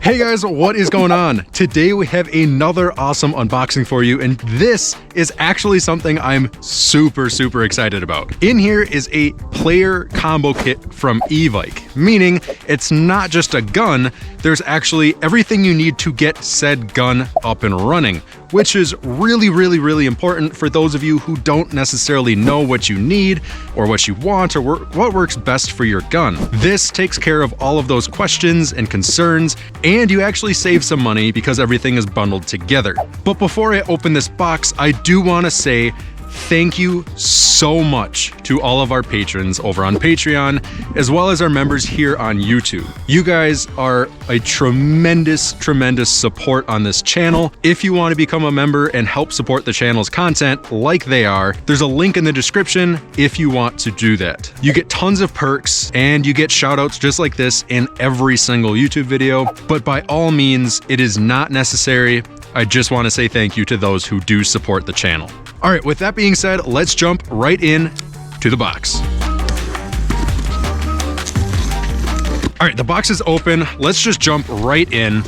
Hey guys, what is going on? Today we have another awesome unboxing for you, and this is actually something I'm super excited about. In here is a player combo kit from Evike, meaning it's not just a gun, there's actually everything you need to get said gun up and running, which is really important for those of you who don't necessarily know what you need or what you want or what works best for your gun. This takes care of all of those questions and concerns, and you actually save some money because everything is bundled together. But before I open this box, I do want to say thank you so much to all of our patrons over on Patreon, as well as our members here on YouTube. You guys are a tremendous support on this channel. If you want to become a member and help support the channel's content like they are, there's a link in the description if you want to do that. You get tons of perks and you get shoutouts just like this in every single YouTube video, but by all means, it is not necessary. I just want to say thank you to those who do support the channel. All right, with that being said, let's jump right in to the box. All right, the box is open. Let's just jump right in.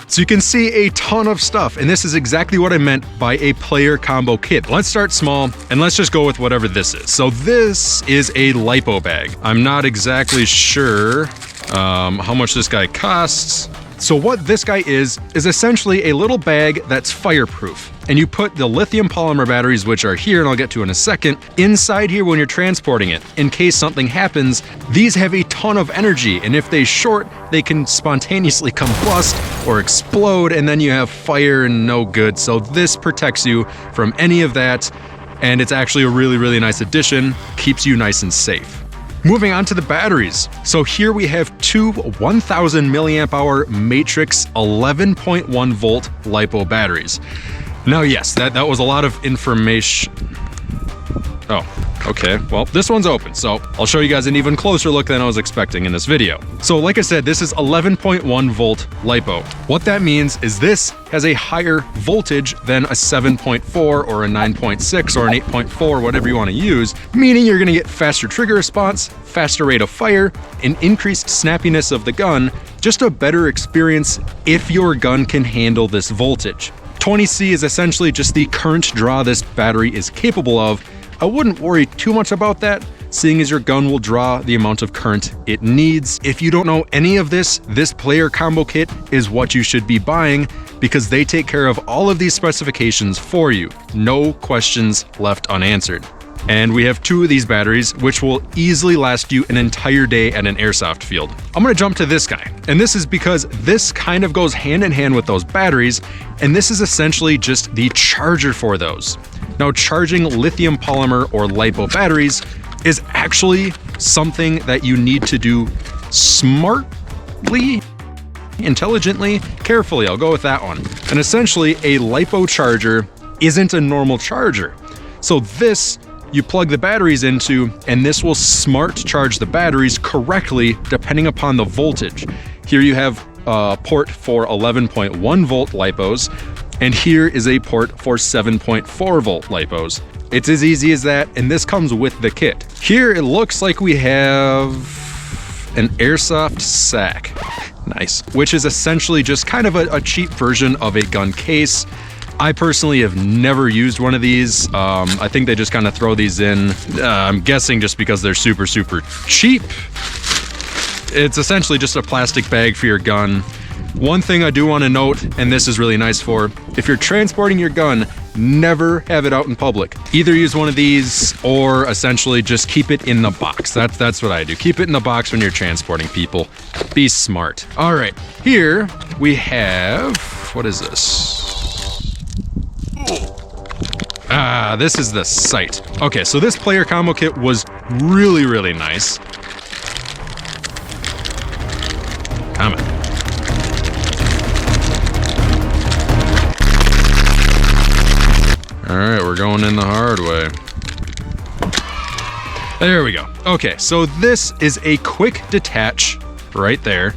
So you can see a ton of stuff, and this is exactly what I meant by a player combo kit. Let's start small, and let's just go with whatever this is. So this is a lipo bag. I'm not exactly sure how much this guy costs. So what this guy is essentially a little bag that's fireproof. And you put the lithium polymer batteries, which are here, and I'll get to in a second, inside here when you're transporting it. In case something happens, these have a ton of energy, and if they short, they can spontaneously combust or explode, and then you have fire and no good. So this protects you from any of that, and it's actually a really nice addition, keeps you nice and safe. Moving on to the batteries. So here we have two 1000 milliamp hour matrix 11.1 volt LiPo batteries. Now, yes, that was a lot of information. Oh, okay. Well, this one's open, so I'll show you guys an even closer look than I was expecting in this video. So like I said, this is 11.1 volt LiPo. What that means is this has a higher voltage than a 7.4 or a 9.6 or an 8.4, whatever you want to use, meaning you're going to get faster trigger response, faster rate of fire, an increased snappiness of the gun, just a better experience if your gun can handle this voltage. 20C is essentially just the current draw this battery is capable of. I wouldn't worry too much about that, seeing as your gun will draw the amount of current it needs. If you don't know any of this, this player combo kit is what you should be buying because they take care of all of these specifications for you. No questions left unanswered. And we have two of these batteries, which will easily last you an entire day at an airsoft field. I'm gonna jump to this guy, and this is because this kind of goes hand in hand with those batteries, and this is essentially just the charger for those. Now, charging lithium polymer or LiPo batteries is actually something that you need to do smartly, intelligently, carefully. I'll go with that one. And essentially, a LiPo charger isn't a normal charger. So this, you plug the batteries into, and this will smart charge the batteries correctly depending upon the voltage. Here you have a port for 11.1 volt LiPos, and here is a port for 7.4 volt LiPos. It's as easy as that, and this comes with the kit. Here it looks like we have an Airsoft sack. Nice. Which is essentially just kind of a cheap version of a gun case. I personally have never used one of these. I think they just kind of throw these in. I'm guessing just because they're super cheap. It's essentially just a plastic bag for your gun. One thing I do want to note, and this is really nice for, if you're transporting your gun, never have it out in public. Either use one of these or essentially just keep it in the box. That's what I do. Keep it in the box when you're transporting people. Be smart. All right, here we have, what is this? This is the sight. Okay, so this player combo kit was really nice. Come on. All right, we're going in the hard way. There we go. Okay, so this is a quick detach right there,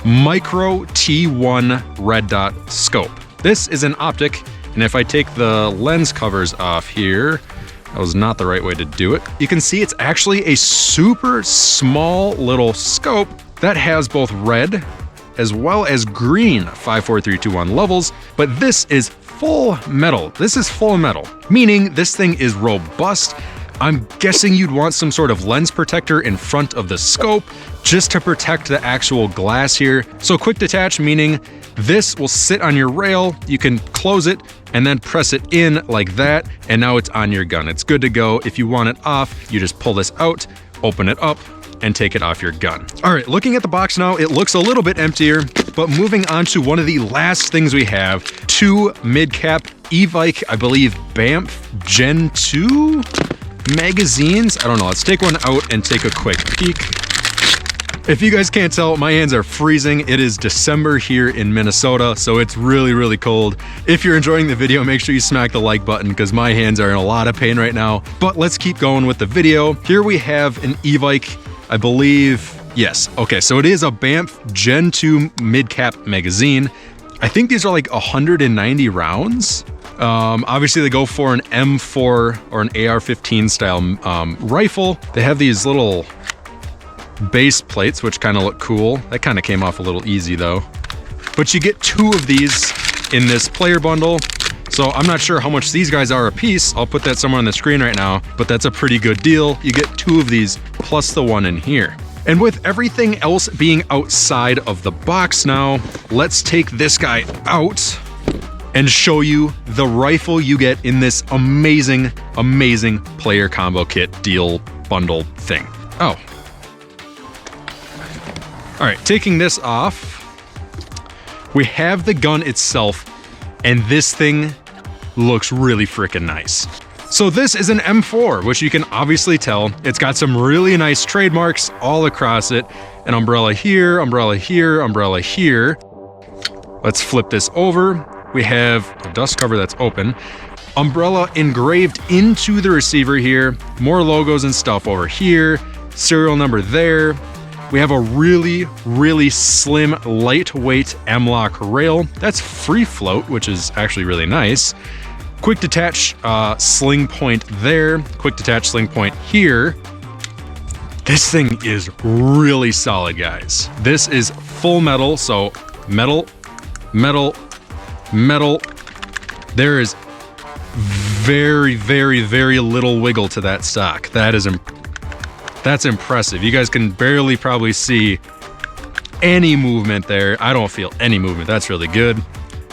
micro T1 red dot scope. This is an optic, and if I take the lens covers off here, that was not the right way to do it. You can see it's actually a super small little scope that has both red as well as green 5, 4, 3, 2, 1 levels, but this is full metal. This is full metal, meaning this thing is robust. I'm guessing you'd want some sort of lens protector in front of the scope just to protect the actual glass here. So quick detach, meaning this will sit on your rail, you can close it and then press it in like that, and now it's on your gun. It's good to go. If you want it off, you just pull this out, open it up, and take it off your gun. All right, looking at the box now, it looks a little bit emptier, but moving on to one of the last things we have, 2 mid-cap Evike, I believe, BAMF Gen 2 magazines. I don't know, let's take one out and take a quick peek. If you guys can't tell, my hands are freezing. It is December here in Minnesota, so it's really, really cold. If you're enjoying the video, make sure you smack the like button because my hands are in a lot of pain right now. But let's keep going with the video. Here we have an Evike, I believe, yes. Okay, so it is a BAMF Gen 2 mid-cap magazine. I think these are like 190 rounds. Obviously they go for an M4 or an AR-15 style rifle. They have these little base plates, which kind of look cool. That kind of came off a little easy though. But you get 2 of these in this player bundle. So I'm not sure how much these guys are a piece. I'll put that somewhere on the screen right now, but that's a pretty good deal. You get 2 of these plus the one in here. And with everything else being outside of the box now, let's take this guy out and show you the rifle you get in this amazing, amazing player combo kit deal bundle thing. Oh. All right, taking this off, we have the gun itself, and this thing looks really freaking nice. So this is an M4, which you can obviously tell. It's got some really nice trademarks all across it. An umbrella here, umbrella here, umbrella here. Let's flip this over. We have a dust cover that's open. Umbrella engraved into the receiver here. More logos and stuff over here. Serial number there. We have a really, really slim, lightweight M-LOK rail. That's free float, which is actually really nice. Quick detach sling point there. Quick detach sling point here. This thing is really solid, guys. This is full metal, so metal, metal, metal. There is very, very, very little wiggle to that stock. That's impressive. You guys can barely probably see any movement there. I don't feel any movement. That's really good.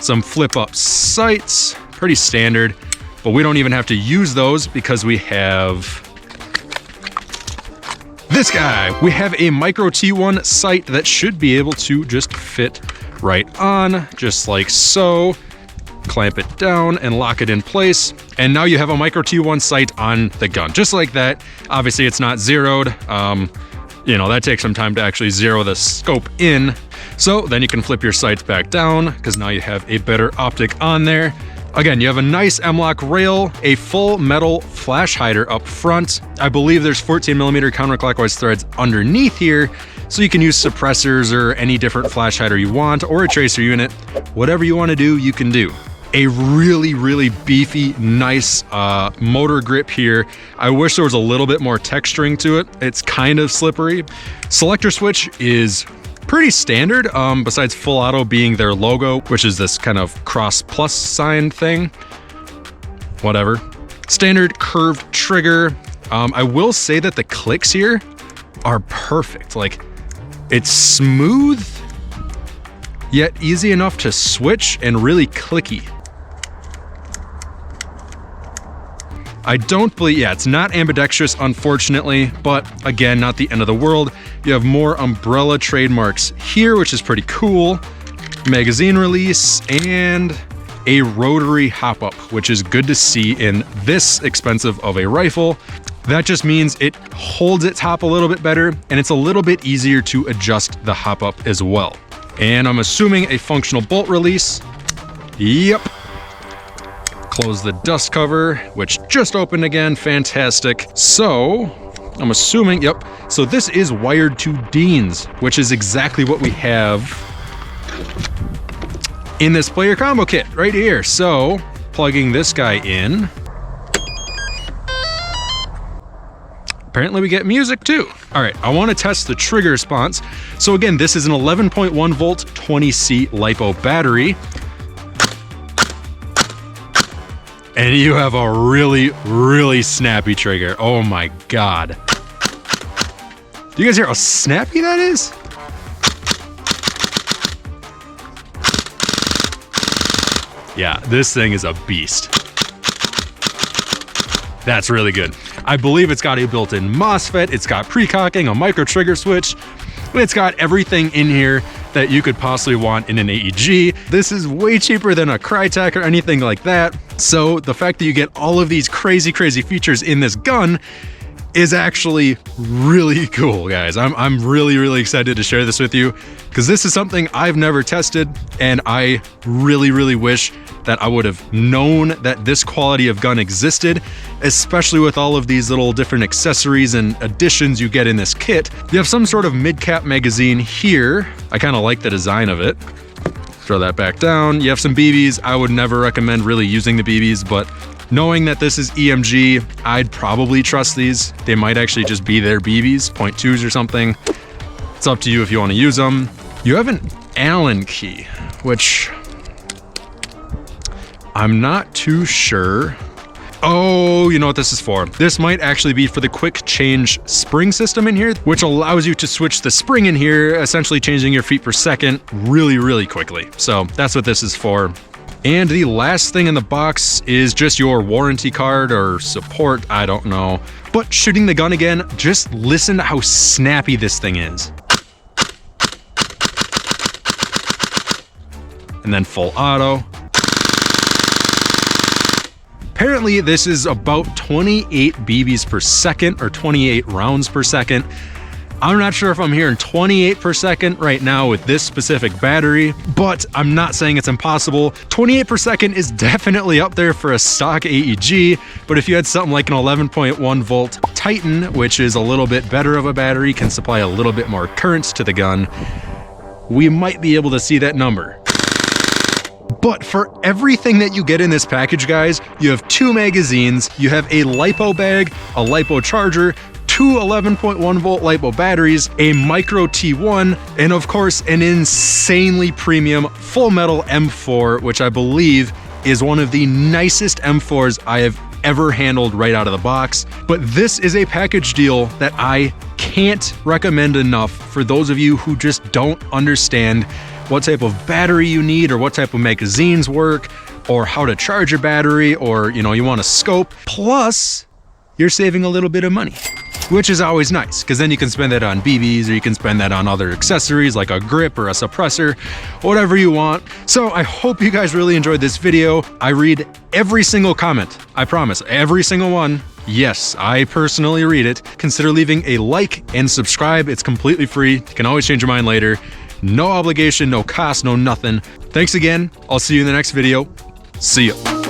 Some flip up sights, pretty standard, but we don't even have to use those because we have this guy. We have a micro T1 sight that should be able to just fit right on, just like so. Clamp it down and lock it in place. And now you have a micro T1 sight on the gun, just like that. Obviously it's not zeroed. You know, that takes some time to actually zero the scope in. So then you can flip your sights back down because now you have a better optic on there. Again, you have a nice M-LOK rail, a full metal flash hider up front. I believe there's 14mm counterclockwise threads underneath here, so you can use suppressors or any different flash hider you want, or a tracer unit. Whatever you want to do, you can do. A really, really beefy, nice motor grip here. I wish there was a little bit more texturing to it. It's kind of slippery. Selector switch is pretty standard, besides full auto being their logo, which is this kind of cross plus sign thing. Whatever. Standard curved trigger. I will say that the clicks here are perfect. Like, it's smooth, yet easy enough to switch and really clicky. I don't believe, yeah, it's not ambidextrous, unfortunately, but again, not the end of the world. You have more umbrella trademarks here, which is pretty cool. Magazine release and a rotary hop-up, which is good to see in this expensive of a rifle. That just means it holds its hop a little bit better, and it's a little bit easier to adjust the hop-up as well. And I'm assuming a functional bolt release. Yep. Close the dust cover, which just opened again. Fantastic. So I'm assuming, yep. So this is wired to Dean's, which is exactly what we have in this player combo kit right here. So plugging this guy in. apparently we get music too. All right, I want to test the trigger response. So again, this is an 11.1 volt 20C LiPo battery. And you have a really, really snappy trigger. Oh my God. Do you guys hear how snappy that is? Yeah, this thing is a beast. That's really good. I believe it's got a built-in MOSFET, it's got precocking, a micro trigger switch, it's got everything in here that you could possibly want in an AEG. This is way cheaper than a Crytek or anything like that. So the fact that you get all of these crazy, crazy features in this gun is actually really cool, guys. I'm really, really excited to share this with you because this is something I've never tested, and I really, really wish that I would have known that this quality of gun existed, especially with all of these little different accessories and additions you get in this kit. You have some sort of mid-cap magazine here. I kind of like the design of it. Throw that back down. You have some BBs. I would never recommend really using the BBs, but knowing that this is EMG, I'd probably trust these. They might actually just be their BBs, .2s or something. It's up to you if you want to use them. You have an Allen key, which I'm not too sure. Oh, you know what this is for? This might actually be for the quick change spring system in here, which allows you to switch the spring in here, essentially changing your feet per second really, really quickly. So that's what this is for. And the last thing in the box is just your warranty card or support, I don't know. But shooting the gun again, just listen to how snappy this thing is. And then full auto. Apparently this is about 28 BBs per second or 28 rounds per second. I'm not sure if I'm hearing 28 per second right now with this specific battery, but I'm not saying it's impossible. 28 per second is definitely up there for a stock AEG, but if you had something like an 11.1 volt Titan, which is a little bit better of a battery, can supply a little bit more current to the gun, we might be able to see that number. But for everything that you get in this package, guys, you have 2 magazines, you have a LiPo bag, a LiPo charger, 2 11.1 volt LiPo batteries, a micro T1, and of course an insanely premium full metal M4, which I believe is one of the nicest M4s I have ever handled right out of the box. But this is a package deal that I can't recommend enough for those of you who just don't understand what type of battery you need or what type of magazines work or how to charge your battery, or you want a scope. Plus, you're saving a little bit of money, which is always nice because then you can spend that on BBs or you can spend that on other accessories like a grip or a suppressor, whatever you want. So I hope you guys really enjoyed this video. I read every single comment, I promise, every single one. Yes, I personally read it. Consider leaving a like and subscribe. It's completely free. You can always change your mind later. No obligation, no cost, no nothing. Thanks again. I'll see you in the next video. See ya.